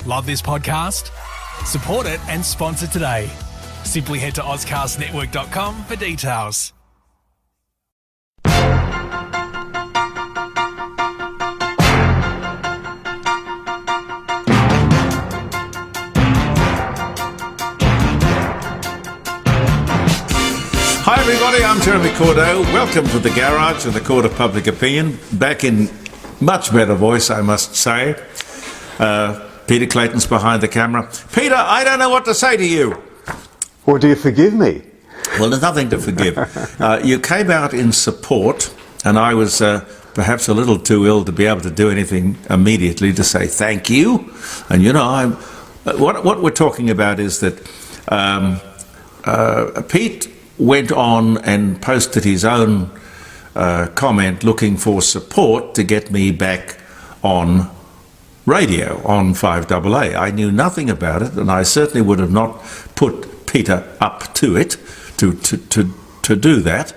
Love this podcast? Support it and sponsor today. Simply head to ozcastnetwork.com for details. Hi everybody, I'm Jeremy Cordeaux. Welcome to the Garage and the Court of Public Opinion. Back in much better voice, I must say. Peter Clayton's behind the camera. Peter, I don't know what to say to you. Well, do you forgive me? Well, there's nothing to forgive. You came out in support, and I was perhaps a little too ill to be able to do anything immediately to say thank you. And you know, what we're talking about is that Pete went on and posted his own comment looking for support to get me back on radio on 5AA. I knew nothing about it, and I certainly would have not put Peter up to it to do that,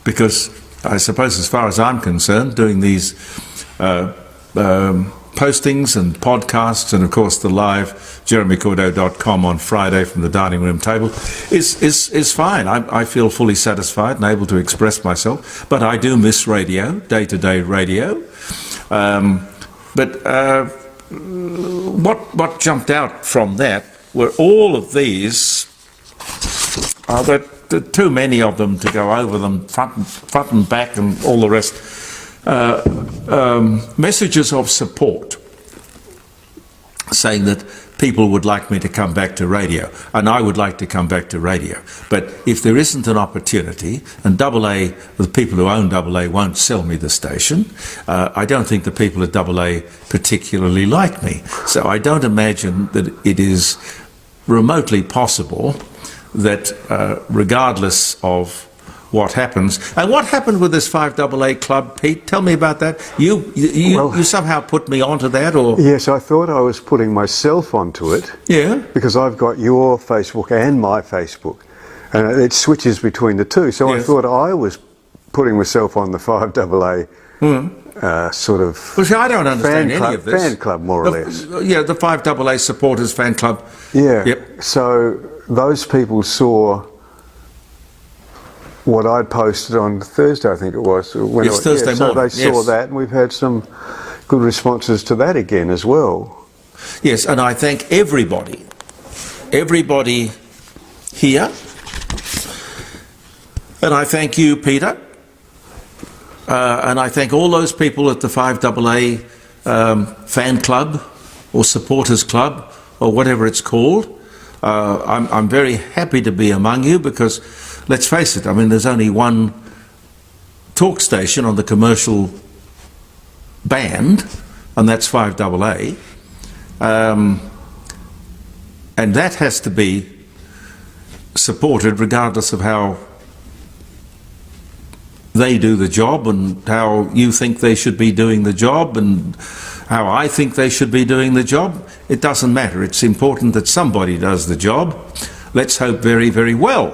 because I suppose, as far as I'm concerned, doing these postings and podcasts, and of course the live jeremycordeaux.com on Friday from the dining room table is fine. I feel fully satisfied and able to express myself, but I do miss radio, day-to-day radio. But what jumped out from that were all of these, there are too many of them to go over them front and back and all the rest, messages of support saying that people would like me to come back to radio, and I would like to come back to radio. But if there isn't an opportunity, and AA, the people who own AA won't sell me the station, I don't think the people at AA particularly like me. So I don't imagine that it is remotely possible that regardless of what happens. And what happened with this 5AA club, Pete? Tell me about that. You somehow put me onto that, or? Yes, I thought I was putting myself onto it. Yeah. Because I've got your Facebook and my Facebook, and it switches between the two. So yes. I thought I was putting myself on the 5AA sort of. Well, see, I don't understand any of this. Fan club, more or less. Yeah, the 5AA supporters fan club. Yeah. Yep. So those people saw what I'd posted on Thursday, I think it was. Thursday morning. So they saw that, and we've had some good responses to that again as well. Yes, and I thank everybody here, and I thank you, Peter, and I thank all those people at the 5AA fan club or supporters club or whatever it's called. I'm very happy to be among you, because let's face it, I mean, there's only one talk station on the commercial band, and that's 5AA. And that has to be supported regardless of how they do the job, and how you think they should be doing the job, and how I think they should be doing the job. It doesn't matter. It's important that somebody does the job. Let's hope very, very well.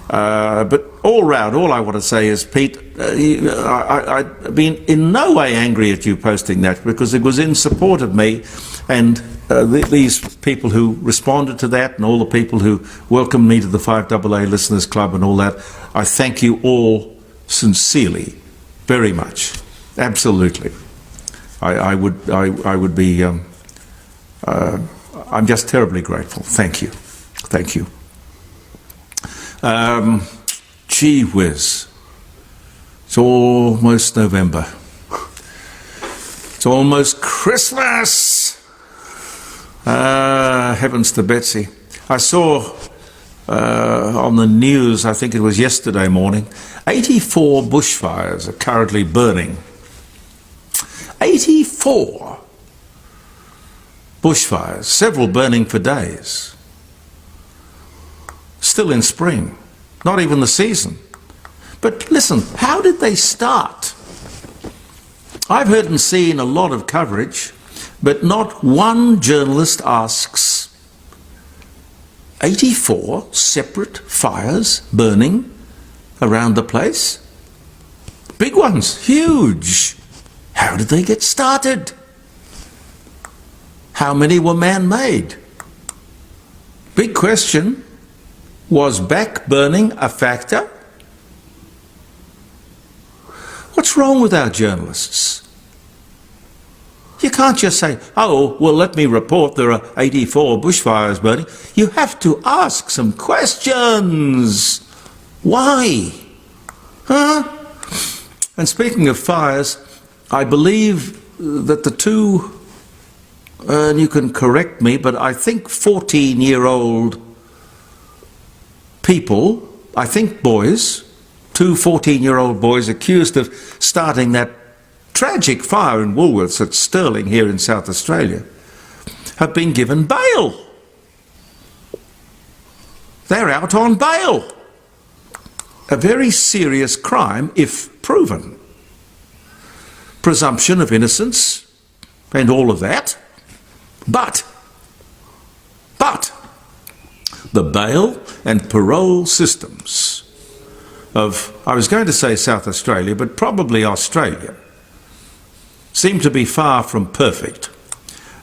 But all round, all I want to say is, Pete, I've been in no way angry at you posting that, because it was in support of me, and these people who responded to that, and all the people who welcomed me to the 5AA Listeners Club and all that, I thank you all sincerely, very much, absolutely. I would be. I'm just terribly grateful. Thank you. Thank you. Gee whiz. It's almost November. It's almost Christmas. Heavens to Betsy. I saw on the news, I think it was yesterday morning, 84 bushfires are currently burning. 84 bushfires, several burning for days. Still in spring, not even the season. But listen, how did they start? I've heard and seen a lot of coverage, but not one journalist asks, 84 separate fires burning around the place? Big ones, huge. How did they get started? How many were man-made? Big question. Was back-burning a factor? What's wrong with our journalists? You can't just say, oh, well, let me report there are 84 bushfires burning. You have to ask some questions. Why? Huh? And speaking of fires, I believe that the two, and you can correct me, but I think 14-year-old people, I think boys, two 14-year-old boys accused of starting that tragic fire in Woolworths at Stirling here in South Australia, have been given bail. They're out on bail. A very serious crime if proven. Presumption of innocence and all of that. But the bail and parole systems of, I was going to say South Australia, but probably Australia, seem to be far from perfect.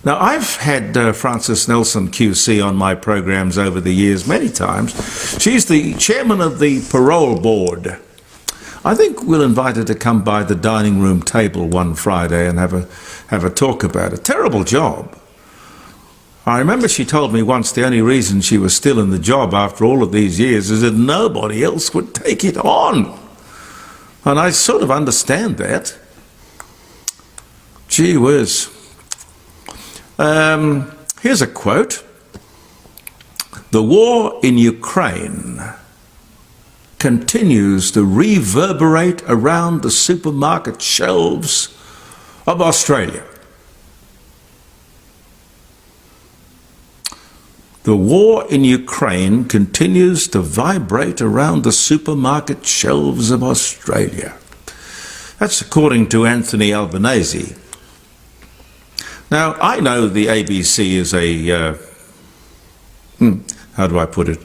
Now, I've had Frances Nelson QC on my programs over the years many times. She's the chairman of the Parole Board. I think we'll invite her to come by the dining room table one Friday and have a talk about it. Terrible job. I remember she told me once the only reason she was still in the job after all of these years is that nobody else would take it on. And I sort of understand that. Gee whiz. Here's a quote. The war in Ukraine continues to reverberate around the supermarket shelves of Australia. The war in Ukraine continues to vibrate around the supermarket shelves of Australia. That's according to Anthony Albanese. Now, I know the ABC is a, how do I put it,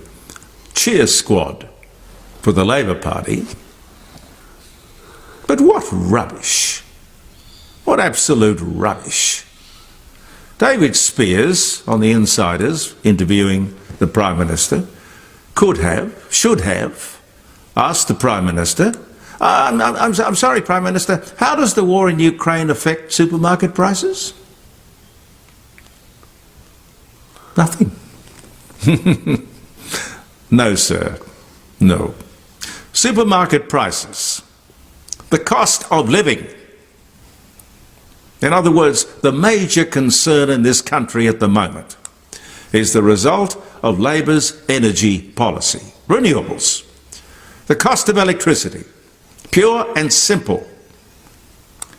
cheer squad for the Labor Party. But what rubbish. What absolute rubbish. David Spears, on the Insiders, interviewing the Prime Minister, could have, should have, asked the Prime Minister, I'm sorry, Prime Minister, how does the war in Ukraine affect supermarket prices? Nothing. No, sir. No. Supermarket prices. The cost of living. In other words, the major concern in this country at the moment is the result of Labor's energy policy. Renewables. The cost of electricity. Pure and simple.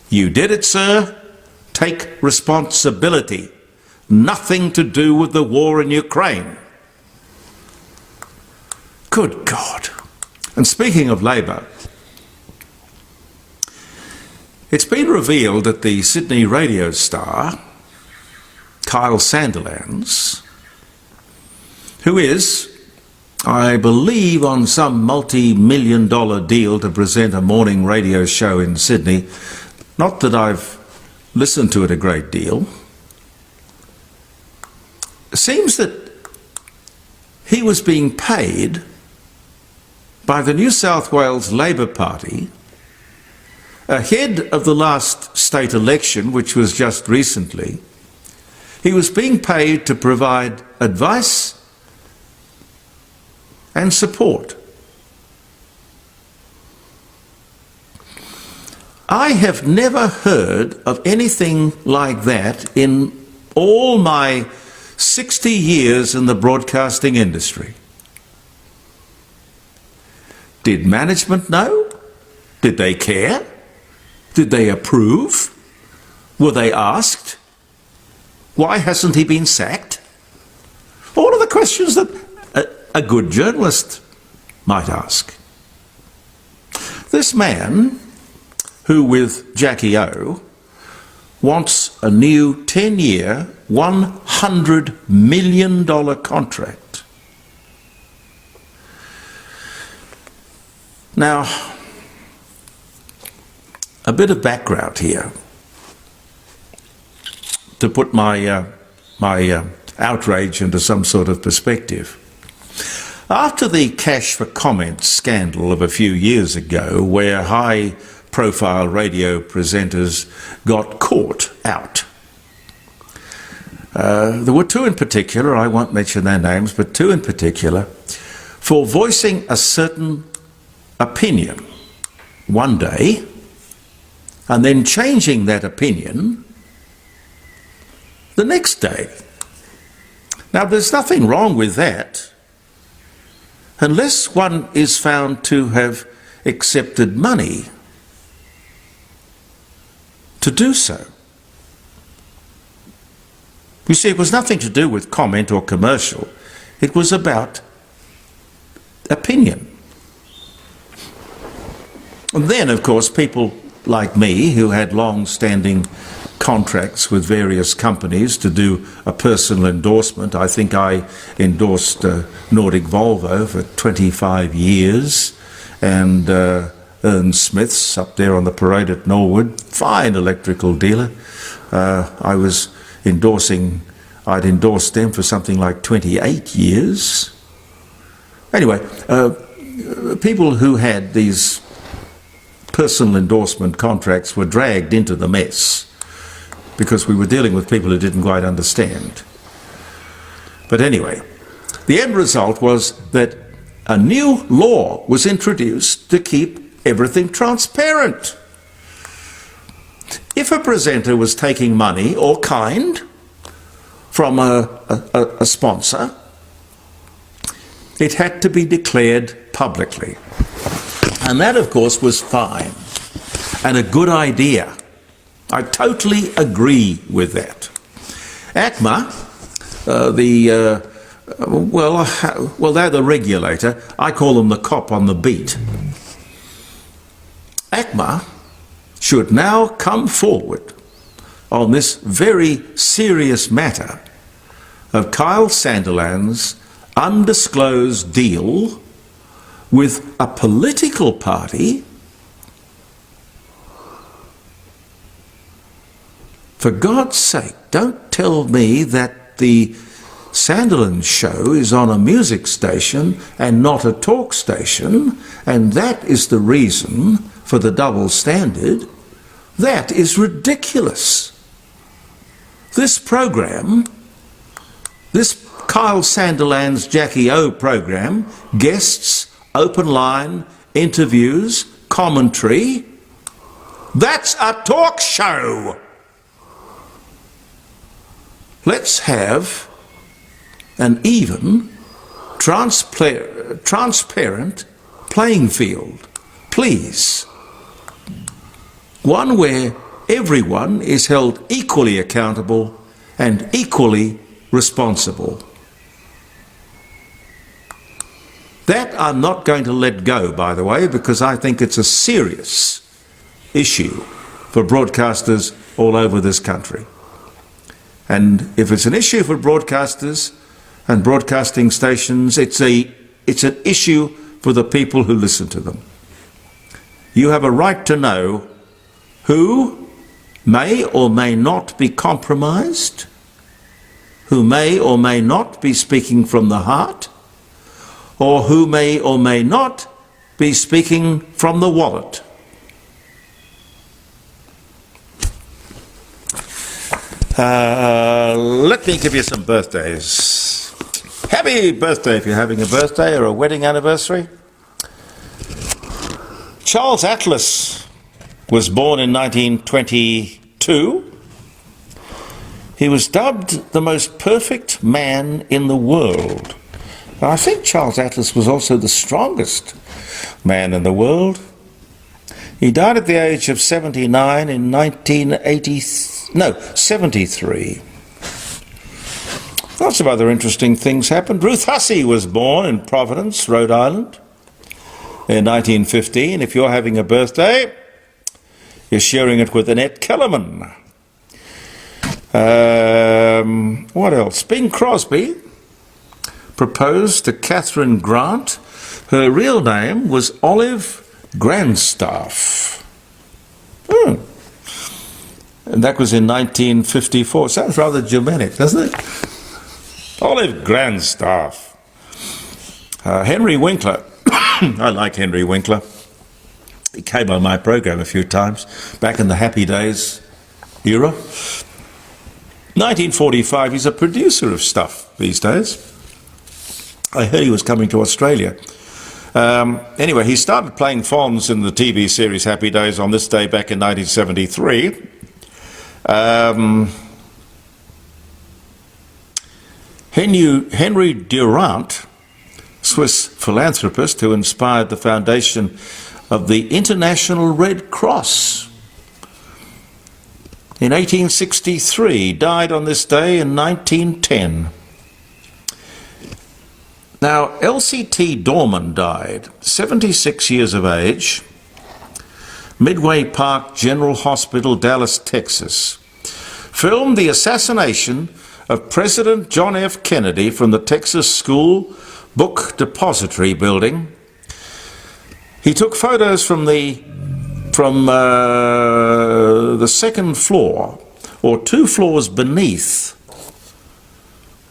You did it, sir. Take responsibility. Nothing to do with the war in Ukraine. Good God. And speaking of Labor, it's been revealed that the Sydney radio star, Kyle Sandilands, who is, I believe, on some multi-million-dollar deal to present a morning radio show in Sydney, not that I've listened to it a great deal, seems that he was being paid by the New South Wales Labor Party ahead of the last state election, which was just recently. He was being paid to provide advice and support. I have never heard of anything like that in all my 60 years in the broadcasting industry. Did management know? Did they care? Did they approve? Were they asked? Why hasn't he been sacked? All of the questions that a good journalist might ask. This man, who with Jackie O, wants a new 10-year, $100 million contract. Now, a bit of background here to put my my outrage into some sort of perspective. After the cash for comment scandal of a few years ago, where high-profile radio presenters got caught out, there were two in particular, I won't mention their names, but two in particular, for voicing a certain opinion one day and then changing that opinion the next day. Now, there's nothing wrong with that, unless one is found to have accepted money to do so. You see, it was nothing to do with comment or commercial. It was about opinion. And then, of course, people like me, who had long-standing contracts with various companies to do a personal endorsement. I think I endorsed Nordic Volvo for 25 years, and Ern Smith's up there on the parade at Norwood, fine electrical dealer. I'd endorsed them for something like 28 years. Anyway, people who had these personal endorsement contracts were dragged into the mess because we were dealing with people who didn't quite understand. But anyway, the end result was that a new law was introduced to keep everything transparent. If a presenter was taking money or kind from a sponsor, it had to be declared publicly. And that, of course, was fine and a good idea. I totally agree with that. ACMA, they're the regulator. I call them the cop on the beat. ACMA should now come forward on this very serious matter of Kyle Sandilands' undisclosed deal with a political party. For God's sake, don't tell me that the Sandilands show is on a music station and not a talk station, and that is the reason for the double standard. That is ridiculous. This program, this Kyle Sandilands Jackie O program, guests, open line, interviews, commentary, that's a talk show. Let's have an even, transparent playing field, please. One where everyone is held equally accountable and equally responsible. That I'm not going to let go, by the way, because I think it's a serious issue for broadcasters all over this country. And if it's an issue for broadcasters and broadcasting stations, it's an issue for the people who listen to them. You have a right to know who may or may not be compromised, who may or may not be speaking from the heart, or who may or may not be speaking from the wallet. Let me give you some birthdays. Happy birthday if you're having a birthday or a wedding anniversary. Charles Atlas was born in 1922. He was dubbed the most perfect man in the world. I think Charles Atlas was also the strongest man in the world. He died at the age of 79 in 73. Lots of other interesting things happened. Ruth Hussey was born in Providence, Rhode Island, in 1915. If you're having a birthday, you're sharing it with Annette Kellerman. What else? Bing Crosby proposed to Catherine Grant. Her real name was Olive Grandstaff. And that was in 1954. Sounds rather Germanic, doesn't it? Olive Grandstaff. Henry Winkler. I like Henry Winkler. He came on my program a few times, back in the Happy Days era. 1945, he's a producer of stuff these days. I heard he was coming to Australia. Anyway, he started playing Fonz in the TV series Happy Days on this day back in 1973. Henry Durant, Swiss philanthropist who inspired the foundation of the International Red Cross in 1863, died on this day in 1910. Now, L.C.T. Dorman died, 76 years of age, Midway Park General Hospital, Dallas, Texas. Filmed the assassination of President John F. Kennedy from the Texas School Book Depository building. He took photos from the second floor, or 2 floors beneath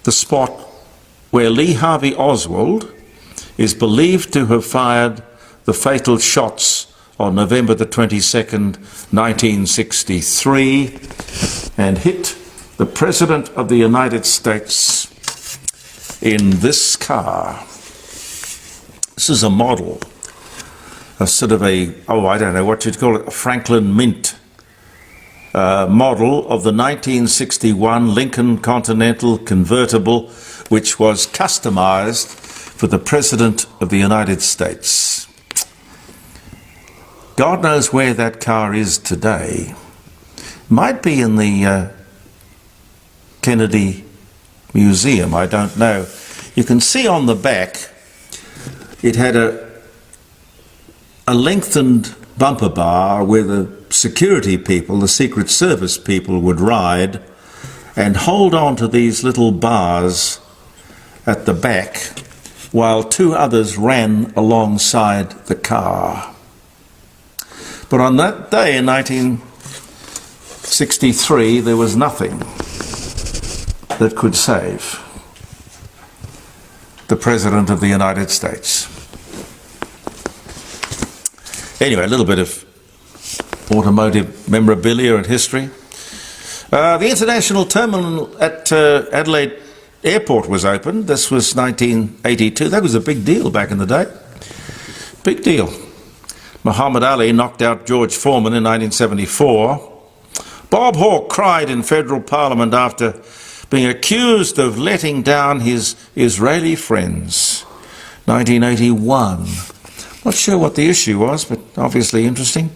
the spot where Lee Harvey Oswald is believed to have fired the fatal shots on November the 22nd, 1963, and hit the President of the United States in this car. This is a model, a sort of I don't know what you'd call it, a Franklin Mint model of the 1961 Lincoln Continental convertible, which was customized for the President of the United States. God knows where that car is today. Might be in the Kennedy Museum, I don't know. You can see on the back it had a lengthened bumper bar where the security people, the Secret Service people, would ride and hold on to these little bars at the back while 2 others ran alongside the car. But on that day in 1963, there was nothing that could save the President of the United States. Anyway, a little bit of automotive memorabilia and history. The international terminal at Adelaide Airport was opened. This was 1982. That was a big deal back in the day. Big deal. Muhammad Ali knocked out George Foreman in 1974. Bob Hawke cried in federal parliament after being accused of letting down his Israeli friends. 1981. Not sure what the issue was, but obviously interesting.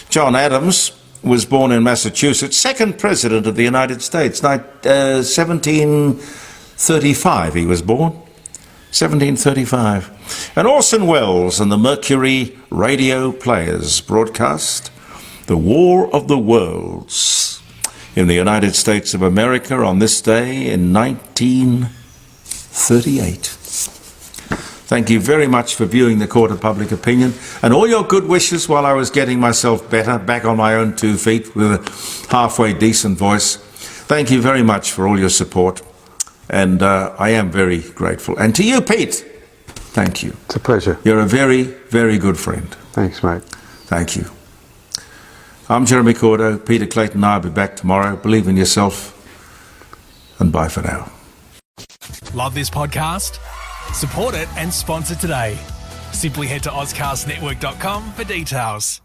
John Adams was born in Massachusetts, 2nd President of the United States. 1735 he was born. 1735. And Orson Welles and the Mercury Radio Players broadcast The War of the Worlds in the United States of America on this day in 1938. Thank you very much for viewing the Court of Public Opinion and all your good wishes while I was getting myself better, back on my own 2 feet with a halfway decent voice. Thank you very much for all your support, and I am very grateful. And to you, Pete, thank you. It's a pleasure. You're a very, very good friend. Thanks, mate. Thank you. I'm Jeremy Cordo. Peter Clayton and I will be back tomorrow. Believe in yourself, and bye for now. Love this podcast? Support it and sponsor today. Simply head to AuscastNetwork.com for details.